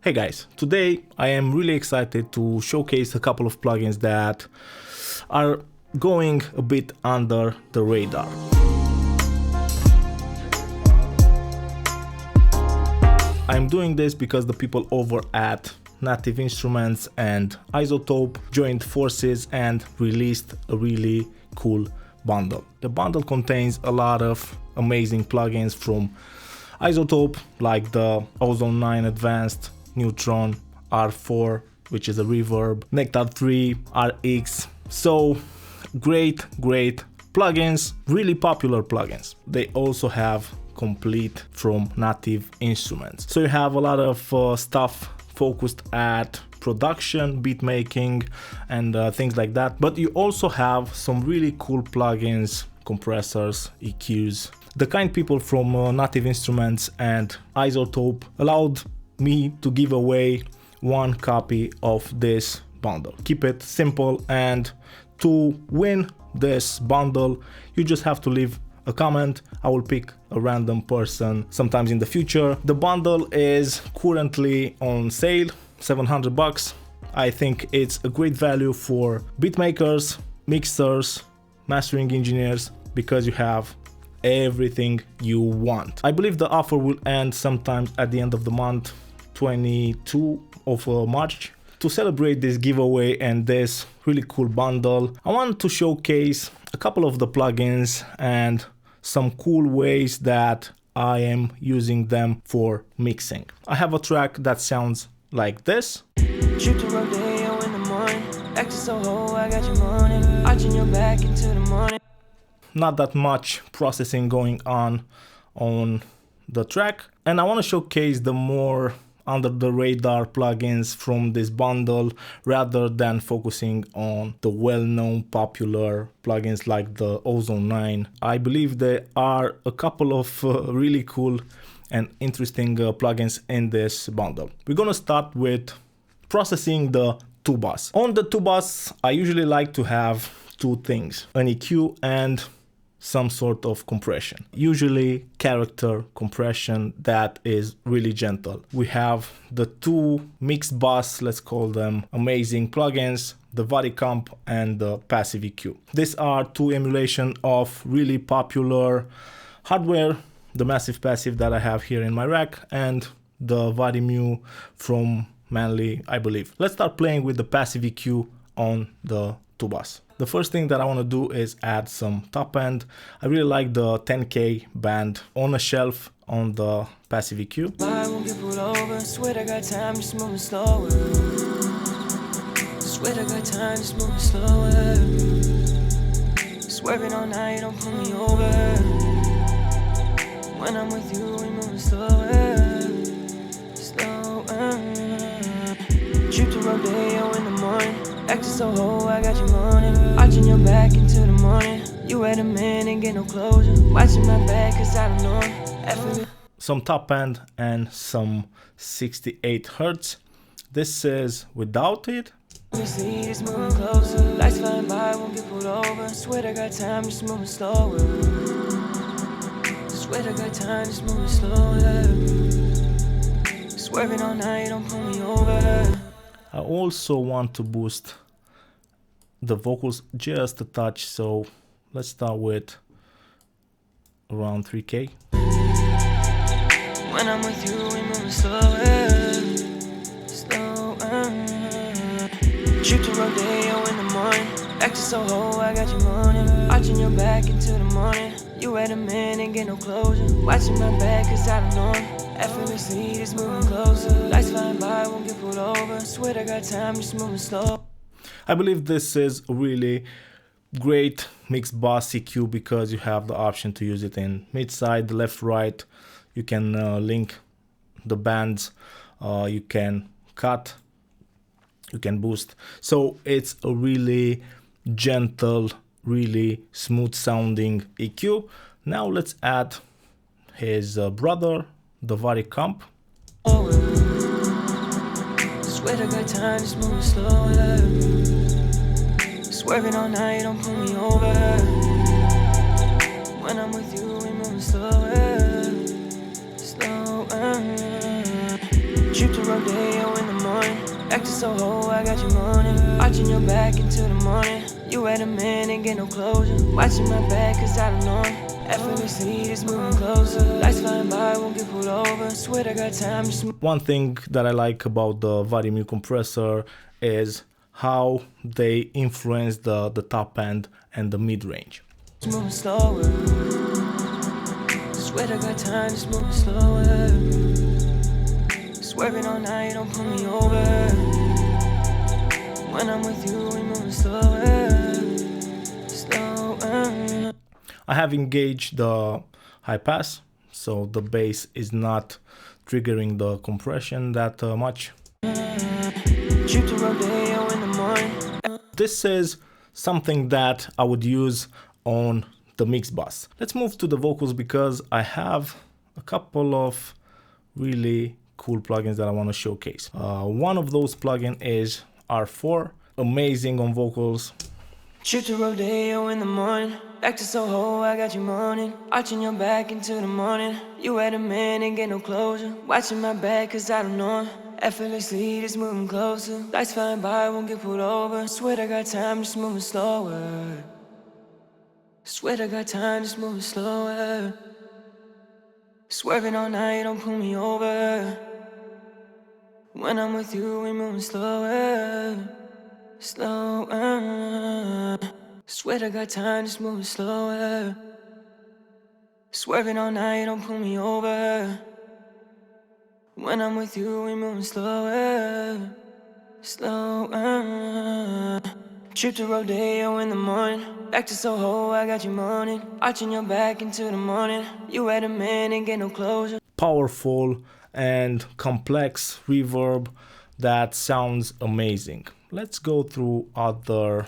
Hey guys, today I am really excited to showcase a couple of plugins that are going a bit under the radar. I'm doing this because the people over at Native Instruments and iZotope joined forces and released a really cool bundle. The bundle contains a lot of amazing plugins from iZotope, like the Ozone 9 Advanced, Neutron, R4, which is a reverb, Nectar 3, RX. So great plugins, really popular plugins. They also have KOMPLETE from Native Instruments. So you have a lot of stuff focused at production, beat making, and things like that. But you also have some really cool plugins, compressors, EQs. The kind people from Native Instruments and iZotope allowed me to give away one copy of this bundle. Keep it simple, and to win this bundle you just have to leave a comment. I will pick a random person sometimes in the future. The bundle is currently on sale, $700. I think it's a great value for beatmakers, mixers, mastering engineers, because you have everything you want. I believe the offer will end sometimes at the end of the month, 22 of March. To celebrate this giveaway and this really cool bundle, I want to showcase a couple of the plugins and some cool ways that I am using them for mixing. I have a track that sounds like this. Not that much processing going on the track, and I want to showcase the more under the radar plugins from this bundle rather than focusing on the well-known popular plugins like the Ozone 9. I believe there are a couple of really cool and interesting plugins in this bundle. We're gonna start with processing the tubas. On the tubas, I usually like to have two things: an EQ and some sort of compression, usually character compression that is really gentle. We have the two mixed bus, let's call them amazing plugins, the KOMP and the passive EQ. These are two emulation of really popular hardware, the massive passive that I have here in my rack and the Mu from Manly, I believe. Let's start playing with the passive EQ on the tubas. The first thing that I want to do is add some top end. I really like the 10K band on a shelf on the passive EQ. I won't get pulled over, swear I got time, just moving slower. Swear I got time, just moving slower. Swerving all night, don't pull me over. When I'm with you, we moving slower. Slower. Trip to Rodeo in the morning. Acting so ho, I got you moaning. Arching your back into the morning. You had a man, ain't get no closure. Watching my back, cause I don't know. Some top end and some 68 hertz. This is without it. We see this moving closer. Lights flying by, won't get pulled over. Swear I got time, just moving slower. Swear I got time, just moving slower. Swerving all night, don't pull me over. I also want to boost the vocals just a touch, so let's start with around 3K. When I'm with you, we moving slower, slower. Trip to Rodeo in the morning, acting so ho, I got you moaning. Arching your back into the morning, you had a man, ain't get no closure. Watching my back, cause I don't know. Effortlessly, it's moving closer. Lights flying by, won't get pulled over. Swear I got time, just moving slow. I believe this is a really great mixed bass EQ because you have the option to use it in mid-side, left, right. You can link the bands, you can cut, you can boost. So it's a really gentle, really smooth sounding EQ. Now let's add his brother, the KOMP. Swear I got time, just moving slower. Swerving all night, don't pull me over. When I'm with you, we moving slower. Slower. rodeo in the morning. Back to Soho, I got you moaning. Arching your back into the morning. You had a man, ain't get no closure. Watching my back, cause I don't know. Effortlessly, it's moving closer. Lights flying by, won't get pulled over. Swear I got time, just One thing that I like about the Varymu compressor is how they influence the top end and the mid range. moving slower. Swear I got time, just moving slower. Swerving all night, don't pull me over. When I'm with you, we moving slower. Slower. I have engaged the high pass, so the bass is not triggering the compression that much. Trip to rodeo in the morning. This is something that I would use on the mix bus. Let's move to the vocals because I have a couple of really cool plugins that I want to showcase. One of those plugins is R4, amazing on vocals. Trip to rodeo in the morning. Back to Soho, I got you moaning. Arching your back into the morning. You had a man, ain't get no closure. Watching my back, cause I don't know. Effortlessly, it's moving closer. Lights flying by, won't get pulled over. Swear I got time, just moving slower. Swear I got time, just moving slower. Swerving all night, don't pull me over. When I'm with you, we moving slower. Slower. Swear I got time, just moving slower. Swerving all night, don't pull me over. When I'm with you, we moving slower. Slower. Trip to rodeo in the morning. Back to Soho, I got you moaning. Arching your back into the morning. You had a man, ain't get no closure. Powerful and complex reverb that sounds amazing. Let's go through other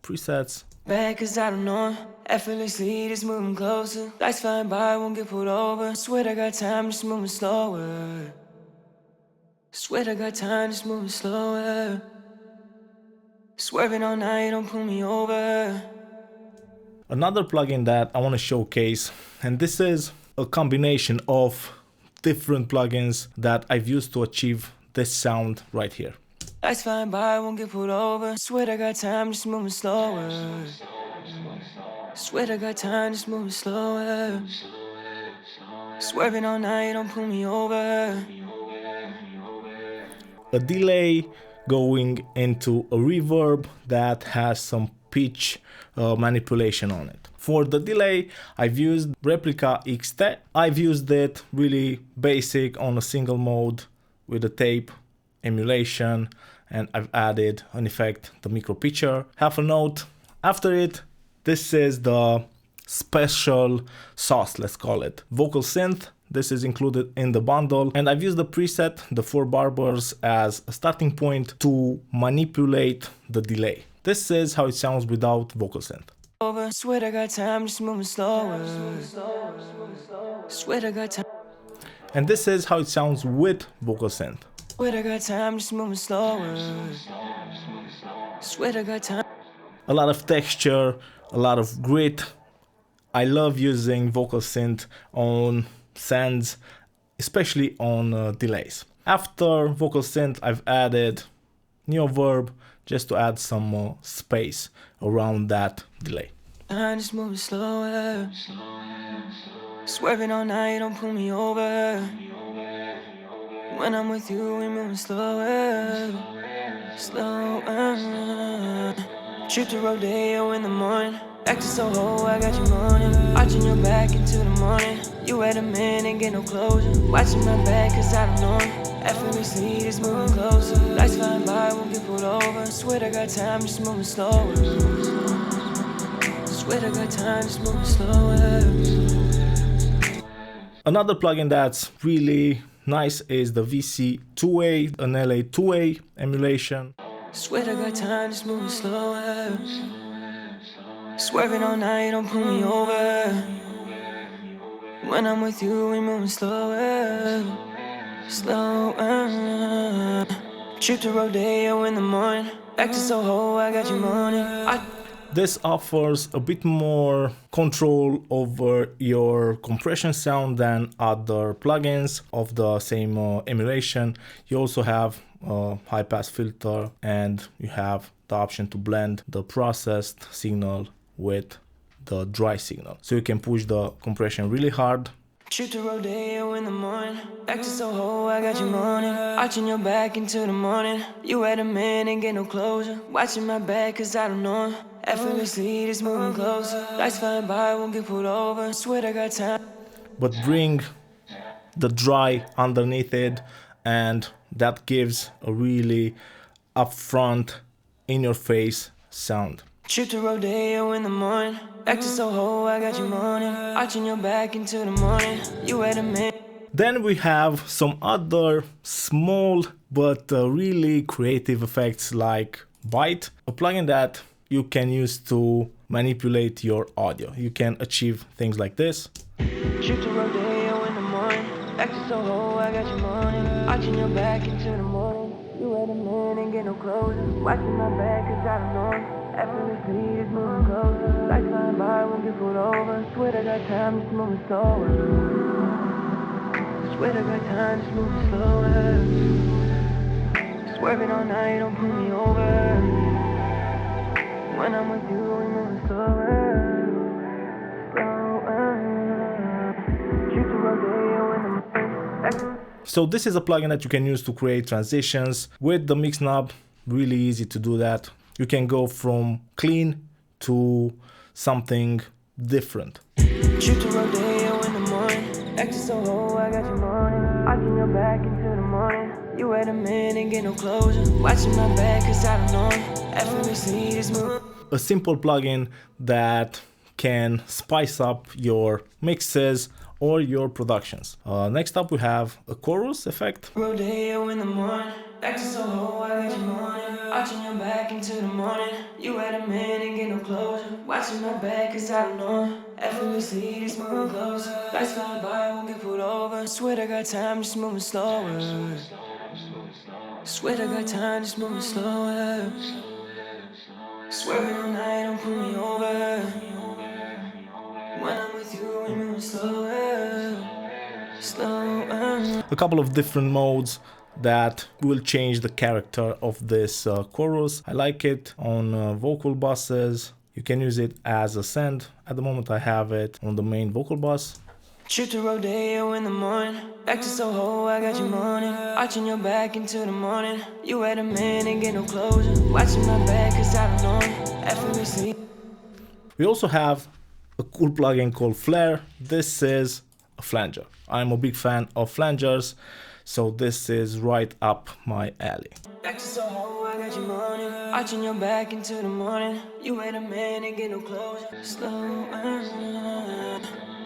presets. Back cause I don't know. Effortlessly, it's moving closer. Lights flying by, won't get pulled over. Swear I got time, just moving slower. Swear I got time, just moving slower. Swerving all night, don't pull me over. Another plugin that I want to showcase, and this is a combination of different plugins that I've used to achieve this sound right here. Lights flying by, won't get pulled over. Swear I got time, just moving slower. Swear I got time, just moving slower. Swerving all night, don't pull me over. A delay going into a reverb that has some pitch manipulation on it. For the delay, I've used Replica XT. I've used it really basic on a single mode with a tape emulation, and I've added an effect, the micro pitcher, half a note. After it, this is the special sauce, let's call it, vocal synth. This is included in the bundle, and I've used the preset, the 4 barbers, as a starting point to manipulate the delay. This is how it sounds without vocal synth. Over, swear I got time, just moving slower. Swear I got time. And this is how it sounds with vocal synth. Swear I got time, just moving slower. Swear I got time. A lot of texture, a lot of grit. I love using vocal synth on sends, especially on delays. After vocal synth, I've added Neoverb just to add some more space around that delay. I'm just moving slower. Swerving all night, don't pull me over. When I'm with you, we moving slower. Slower. Trip to rodeo in the morning. Back to Soho, I got you moaning. Arching your back into the morning. You had a man, ain't get no closure. Watching my back, cause I don't know. Effortlessly, it's moving closer. Lights flying by, won't get pulled over. Swear I got time, just moving slower. Swear I got time, just moving slower. Another plugin that's really nice is the VC2A, an LA 2A emulation. Swear I got time, just moving slower. Swerving all night, don't pull me over. When I'm with you, we moving slower. Slower. Trip to rodeo in the morning. Back to Soho, I got you moaning. This offers a bit more control over your compression sound than other plugins of the same emulation. You also have a high pass filter, and you have the option to blend the processed signal with the dry signal. So you can push the compression really hard. Shoot to rodeo in the morning, back to Soho, I got you moaning, arching your back into the morning. You had a man, ain't get no closure, watching my back cause I don't know. Effortlessly, it's moving closer, lights flying by, won't get pulled over, swear I got time. But bring the dry underneath it, and that gives a really upfront, in your face sound. Shoot to rodeo in the morning, back to Soho, I got you moaning, arching your back into the morning. You had a man. Then we have some other small but really creative effects like Bite, a plugin that you can use to manipulate your audio. You can achieve things like this. Shoot to rodeo in the morning, back to Soho, I got you moaning, arching your back into the morning. You had a man, ain't get no closure, watching my back cause I don't know. Effortlessly, it's moving closer, lights flying by, won't get pulled over. Swear I got time, just moving slower. Swear I got time, just moving slower. Swerving all night, don't pull me over. When I'm with you, we moving slower. Shoot the rodeo in the morning. So this is a plugin that you can use to create transitions with the mix knob. Really easy to do that. You can go from clean to something different. Shoot to rodeo in the morning, back to Soho, I got you moaning, arching your back into the morning. You had a man, ain't get no closure, watching my back cause I don't know. Effortlessly, this move. A simple plugin that can spice up your mixes or your productions. Next up we have a chorus effect. Rodeo in the morning, back to Soho, I got you moaning, arching your back into the morning. You had a man, ain't get no closure, watching my back cause I don't know. Effortlessly, this moving closer, lights flying by, won't get pulled over. Swear I got time, just moving slower. Swear I got time, just moving slower. Swerving all night, don't pull me over. When I'm with you, we moving slower, slower. A couple of different modes that will change the character of this chorus. I like it on vocal buses. You can use it as a send. At the moment I have it on the main vocal bus. Shoot to rodeo in the morning, back to Soho, I got you moaning, arching your back into the morning. You had a man, ain't get no closure, watching my back cause I don't know. Effortlessly. We also have a cool plugin called Flare. This is a flanger. I'm a big fan of flangers, so this is right up my alley. Back to Soho, I got you moaning, arching your back into the morning. You had a man, ain't get no closure, slow.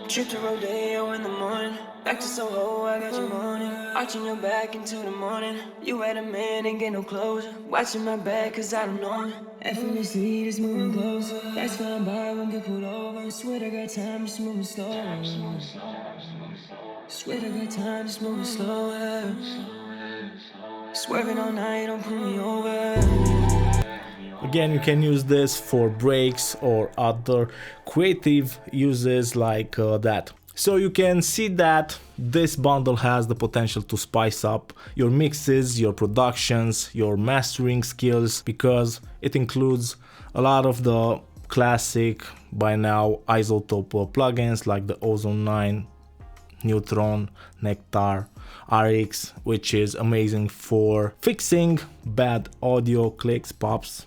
Shoot to rodeo in the morning, back to Soho, I got you moaning, arching your back into the morning. You had a man, ain't get no closure, watching my back cause I don't know. Effortlessly, it's moving closer, lights flying by, won't get pulled over. Swear I got time, just moving slower. Swear I got time, just moving slower. Swerving all night, don't pull me over. Again, you can use this for breaks or other creative uses like that. So you can see that this bundle has the potential to spice up your mixes, your productions, your mastering skills, because it includes a lot of the classic by now isotope plugins like the Ozone 9, Neutron, Nectar, RX, which is amazing for fixing bad audio, clicks, pops,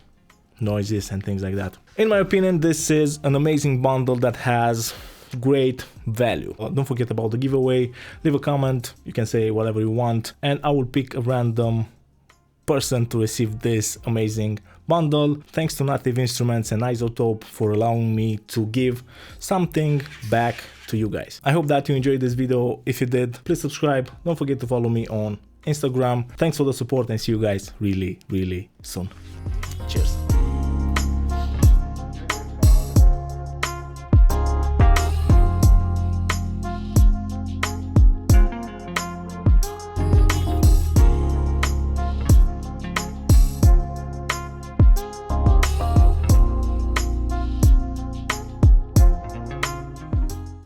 noises and things like that. In my opinion, this is an amazing bundle that has great value. Don't forget about the giveaway, leave a comment, you can say whatever you want, and I will pick a random person to receive this amazing bundle. Thanks to Native Instruments and Isotope for allowing me to give something back to you guys. I hope that you enjoyed this video. If you did, please subscribe. Don't forget to follow me on Instagram. Thanks for the support and see you guys really soon. Cheers.